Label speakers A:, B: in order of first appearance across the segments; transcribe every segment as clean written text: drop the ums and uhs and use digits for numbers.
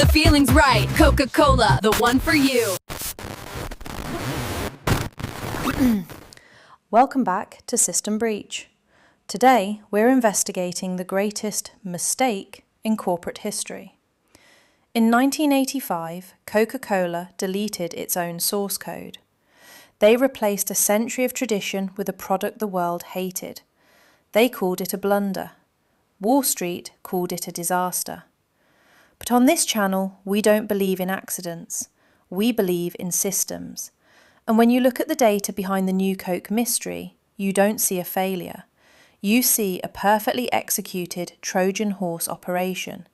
A: the feeling's right. Coca-Cola, the one for you.
B: Welcome back to System Breech. Today, we're investigating the greatest mistake in corporate history. In 1985, Coca-Cola deleted its own source code. They replaced a century of tradition with a product the world hated. They called it a blunder. Wall Street called it a disaster. But on this channel, we don't believe in accidents. We believe in systems. And when you look at the data behind the new Coke mystery, you don't see a failure. You see a perfectly executed Trojan horse operation,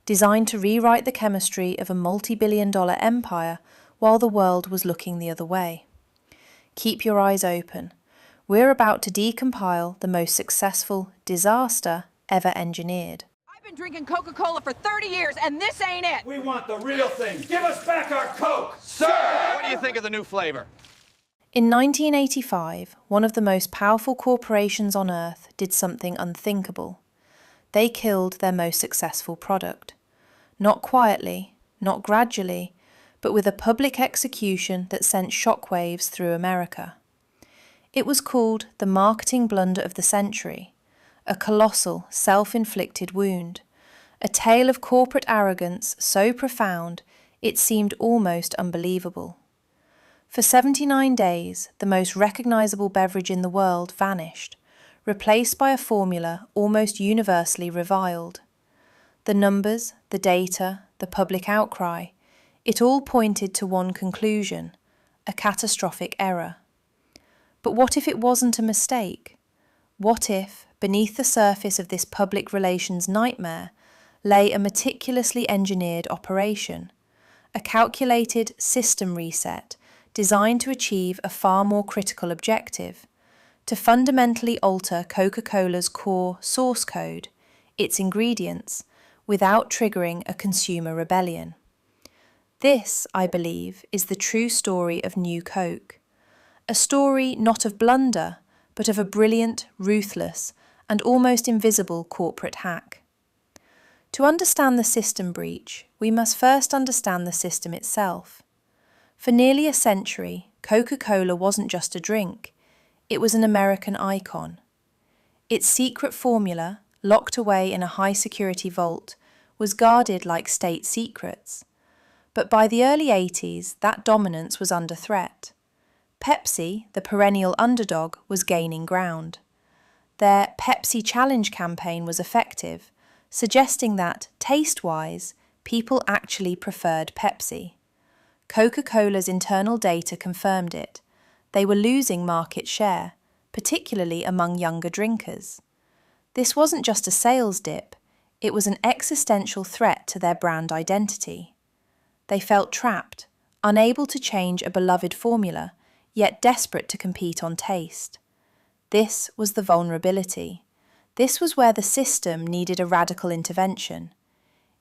B: designed to rewrite the chemistry of a multi-billion-dollar empire while the world was looking the other way. Keep your eyes open. We're about to decompile the most successful disaster ever engineered.
C: I've been drinking Coca-Cola for 30 years, and this ain't it!
D: We want the real thing. Give us back our Coke!
E: Sir, what do you think of the new flavor?
B: In 1985, one of the most powerful corporations on earth did something unthinkable. They killed their most successful product. Not quietly, not gradually, but with a public execution that sent shockwaves through America. It was called the marketing blunder of the century, a colossal, self-inflicted wound, a tale of corporate arrogance so profound it seemed almost unbelievable. For 79 days, the most recognizable beverage in the world vanished, replaced by a formula almost universally reviled. The numbers, the data, the public outcry, it all pointed to one conclusion: a catastrophic error. But what if it wasn't a mistake? What if, beneath the surface of this public relations nightmare, lay a meticulously engineered operation, a calculated system reset designed to achieve a far more critical objective: to fundamentally alter Coca-Cola's core source code, its ingredients, without triggering a consumer rebellion? This, I believe, is the true story of New Coke. A story not of blunder, but of a brilliant, ruthless, and almost invisible corporate hack. To understand the system breach, we must first understand the system itself. For nearly a century, Coca-Cola wasn't just a drink, it was an American icon. Its secret formula, locked away in a high-security vault, was guarded like state secrets. But by the early 80s, that dominance was under threat. Pepsi, the perennial underdog, was gaining ground. Their Pepsi Challenge campaign was effective, suggesting that, taste-wise, people actually preferred Pepsi. Coca-Cola's internal data confirmed it. They were losing market share, particularly among younger drinkers. This wasn't just a sales dip, it was an existential threat to their brand identity. They felt trapped, unable to change a beloved formula, yet desperate to compete on taste. This was the vulnerability. This was where the system needed a radical intervention.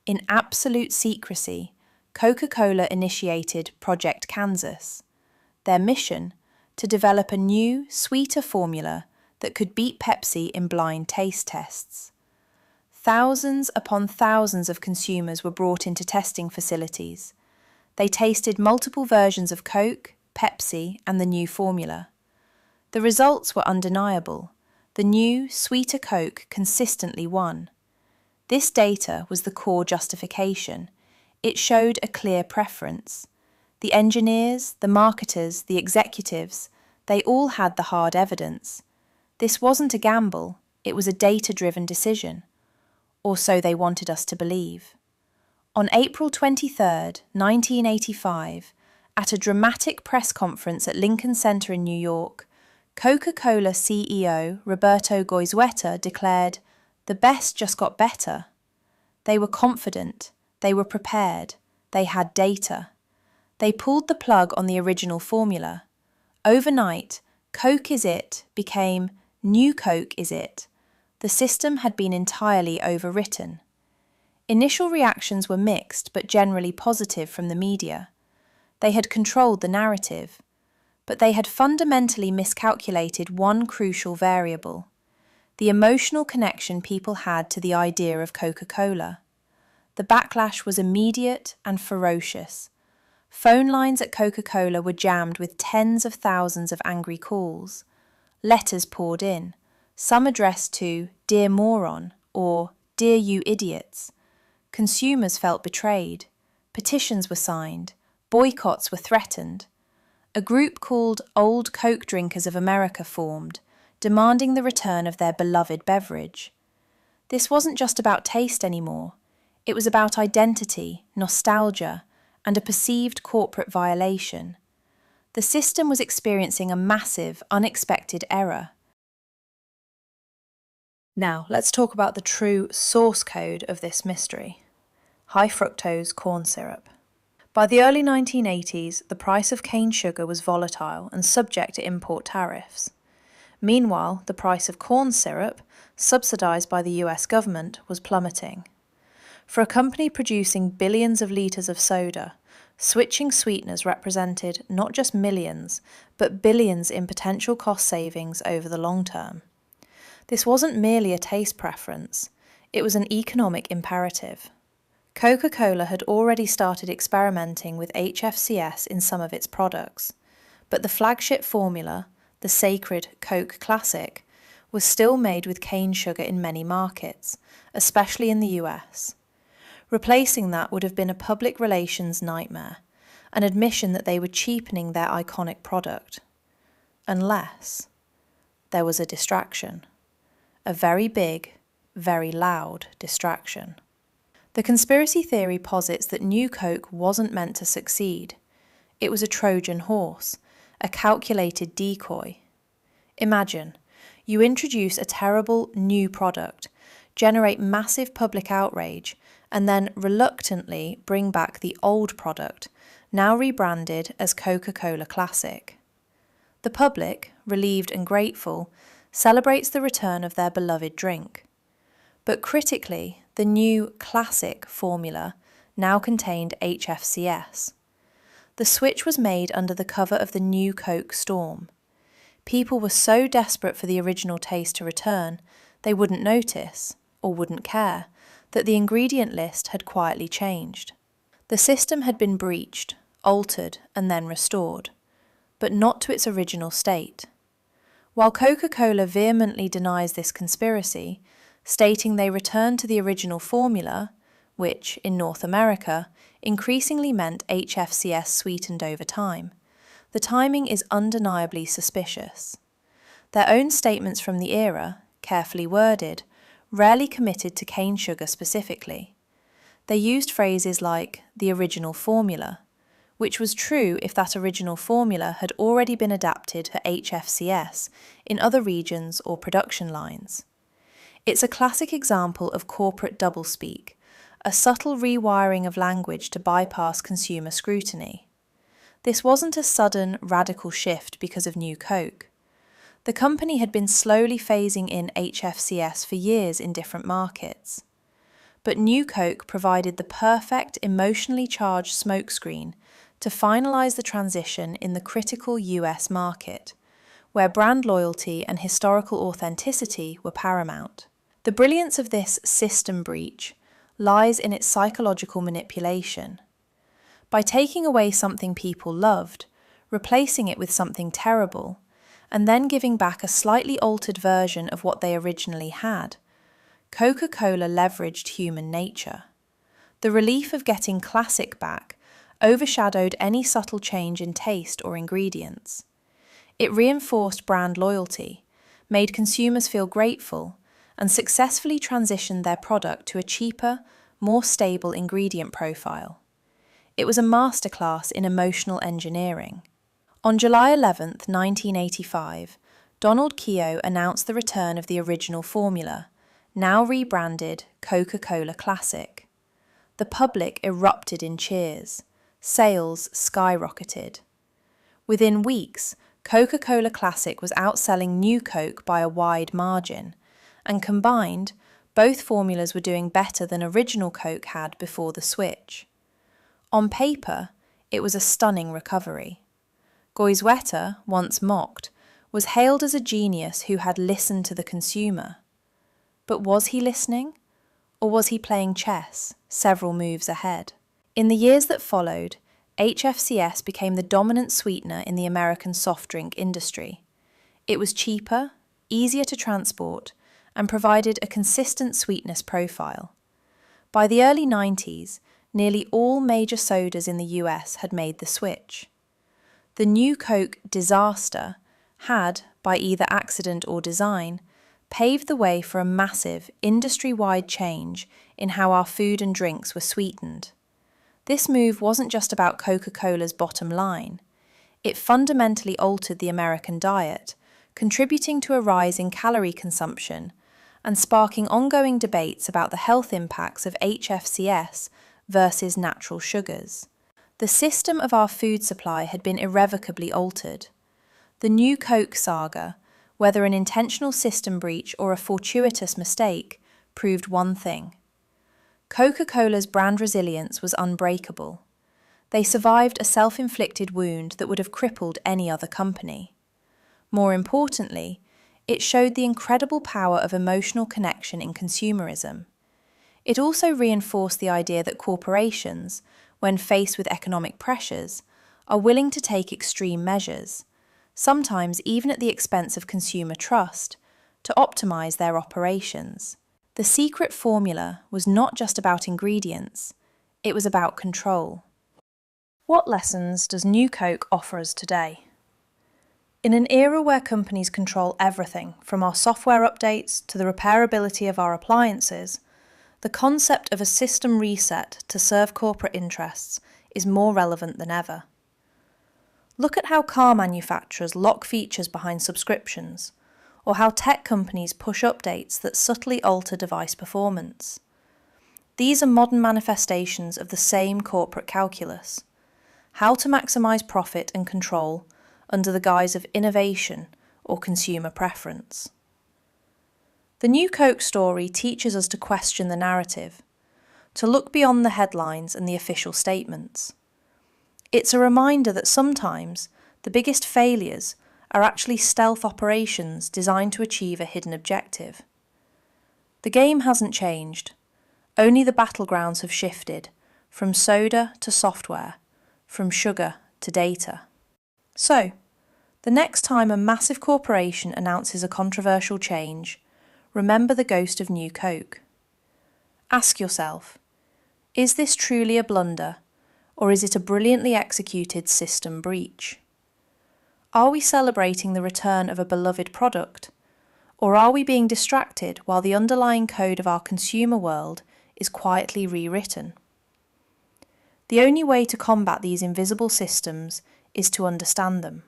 B: In absolute secrecy, Coca-Cola initiated Project Kansas. Their mission: to develop a new, sweeter formula that could beat Pepsi in blind taste tests. Thousands upon thousands of consumers were brought into testing facilities. They tasted multiple versions of Coke, Pepsi, and the new formula. The results were undeniable. The new, sweeter Coke consistently won. This data was the core justification. It showed a clear preference. The engineers, the marketers, the executives, they all had the hard evidence. This wasn't a gamble, it was a data-driven decision. Or so they wanted us to believe. On April 23, 1985, at a dramatic press conference at Lincoln Center in New York, Coca-Cola CEO Roberto Goizueta declared, "The best just got better." They were confident, they were prepared, they had data. They pulled the plug on the original formula. Overnight, Coke is it became New Coke is it. The system had been entirely overwritten. Initial reactions were mixed but generally positive from the media. They had controlled the narrative, but they had fundamentally miscalculated one crucial variable: the emotional connection people had to the idea of Coca-Cola. The backlash was immediate and ferocious. Phone lines at Coca-Cola were jammed with tens of thousands of angry calls. Letters poured in, some addressed to "Dear Moron" or "Dear You Idiots." Consumers felt betrayed. Petitions were signed. Boycotts were threatened. A group called Old Coke Drinkers of America formed, demanding the return of their beloved beverage. This wasn't just about taste anymore. It was about identity, nostalgia, and a perceived corporate violation. The system was experiencing a massive, unexpected error. Now, let's talk about the true source code of this mystery: high fructose corn syrup. By the early 1980s, the price of cane sugar was volatile and subject to import tariffs. Meanwhile, the price of corn syrup, subsidized by the US government, was plummeting. For a company producing billions of litres of soda, switching sweeteners represented not just millions, but billions in potential cost savings over the long term. This wasn't merely a taste preference, it was an economic imperative. Coca-Cola had already started experimenting with HFCS in some of its products, but the flagship formula, the sacred Coke Classic, was still made with cane sugar in many markets, especially in the US. Replacing that would have been a public relations nightmare, an admission that they were cheapening their iconic product. Unless there was a distraction. A very big, very loud distraction. The conspiracy theory posits that New Coke wasn't meant to succeed. It was a Trojan horse, a calculated decoy. Imagine, you introduce a terrible new product, generate massive public outrage, and then reluctantly bring back the old product, now rebranded as Coca-Cola Classic. The public, relieved and grateful, celebrates the return of their beloved drink. But critically, the new Classic formula now contained HFCS. The switch was made under the cover of the new Coke storm. People were so desperate for the original taste to return, they wouldn't notice, or wouldn't care, that the ingredient list had quietly changed. The system had been breached, altered, and then restored, but not to its original state. While Coca-Cola vehemently denies this conspiracy, stating they returned to the original formula, which, in North America, increasingly meant HFCS sweetened over time, the timing is undeniably suspicious. Their own statements from the era, carefully worded, rarely committed to cane sugar specifically. They used phrases like the original formula, which was true if that original formula had already been adapted for HFCS in other regions or production lines. It's a classic example of corporate doublespeak, a subtle rewiring of language to bypass consumer scrutiny. This wasn't a sudden, radical shift because of New Coke. The company had been slowly phasing in HFCS for years in different markets. But New Coke provided the perfect emotionally charged smokescreen to finalise the transition in the critical US market, where brand loyalty and historical authenticity were paramount. The brilliance of this system breach lies in its psychological manipulation. By taking away something people loved, replacing it with something terrible, and then giving back a slightly altered version of what they originally had, Coca-Cola leveraged human nature. The relief of getting classic back overshadowed any subtle change in taste or ingredients. It reinforced brand loyalty, made consumers feel grateful, and successfully transitioned their product to a cheaper, more stable ingredient profile. It was a masterclass in emotional engineering. On July 11, 1985, Donald Keogh announced the return of the original formula, now rebranded Coca-Cola Classic. The public erupted in cheers. Sales skyrocketed. Within weeks, Coca-Cola Classic was outselling New Coke by a wide margin, and combined, both formulas were doing better than original Coke had before the switch. On paper, it was a stunning recovery. Goizueta, once mocked, was hailed as a genius who had listened to the consumer. But was he listening? Or was he playing chess, several moves ahead? In the years that followed, HFCS became the dominant sweetener in the American soft drink industry. It was cheaper, easier to transport, and provided a consistent sweetness profile. By the early 90s, nearly all major sodas in the US had made the switch. The new Coke disaster had, by either accident or design, paved the way for a massive, industry-wide change in how our food and drinks were sweetened. This move wasn't just about Coca-Cola's bottom line. It fundamentally altered the American diet, contributing to a rise in calorie consumption and sparking ongoing debates about the health impacts of HFCS versus natural sugars. The system of our food supply had been irrevocably altered. The new Coke saga, whether an intentional system breach or a fortuitous mistake, proved one thing. Coca-Cola's brand resilience was unbreakable. They survived a self-inflicted wound that would have crippled any other company. More importantly, it showed the incredible power of emotional connection in consumerism. It also reinforced the idea that corporations, when faced with economic pressures, are willing to take extreme measures, sometimes even at the expense of consumer trust, to optimize their operations. The secret formula was not just about ingredients, it was about control. What lessons does New Coke offer us today? In an era where companies control everything, from our software updates to the repairability of our appliances, the concept of a system reset to serve corporate interests is more relevant than ever. Look at how car manufacturers lock features behind subscriptions, or how tech companies push updates that subtly alter device performance. These are modern manifestations of the same corporate calculus: how to maximize profit and control under the guise of innovation or consumer preference. The New Coke story teaches us to question the narrative, to look beyond the headlines and the official statements. It's a reminder that sometimes the biggest failures are actually stealth operations designed to achieve a hidden objective. The game hasn't changed, only the battlegrounds have shifted, from soda to software, from sugar to data. So, the next time a massive corporation announces a controversial change, remember the ghost of New Coke. Ask yourself, is this truly a blunder, or is it a brilliantly executed system breach? Are we celebrating the return of a beloved product, or are we being distracted while the underlying code of our consumer world is quietly rewritten? The only way to combat these invisible systems is to understand them,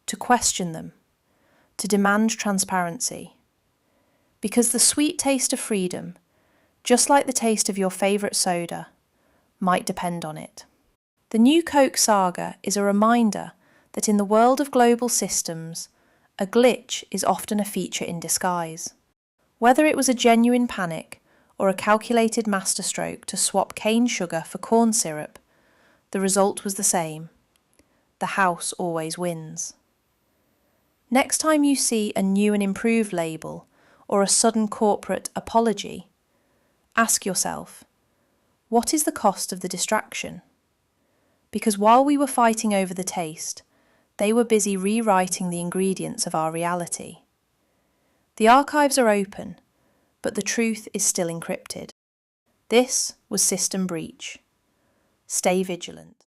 B: to question them, to demand transparency. Because the sweet taste of freedom, just like the taste of your favourite soda, might depend on it. The New Coke saga is a reminder that in the world of global systems, a glitch is often a feature in disguise. Whether it was a genuine panic or a calculated masterstroke to swap cane sugar for corn syrup, the result was the same. The house always wins. Next time you see a new and improved label or a sudden corporate apology, ask yourself, what is the cost of the distraction? Because while we were fighting over the taste, they were busy rewriting the ingredients of our reality. The archives are open, but the truth is still encrypted. This was System Breech. Stay vigilant.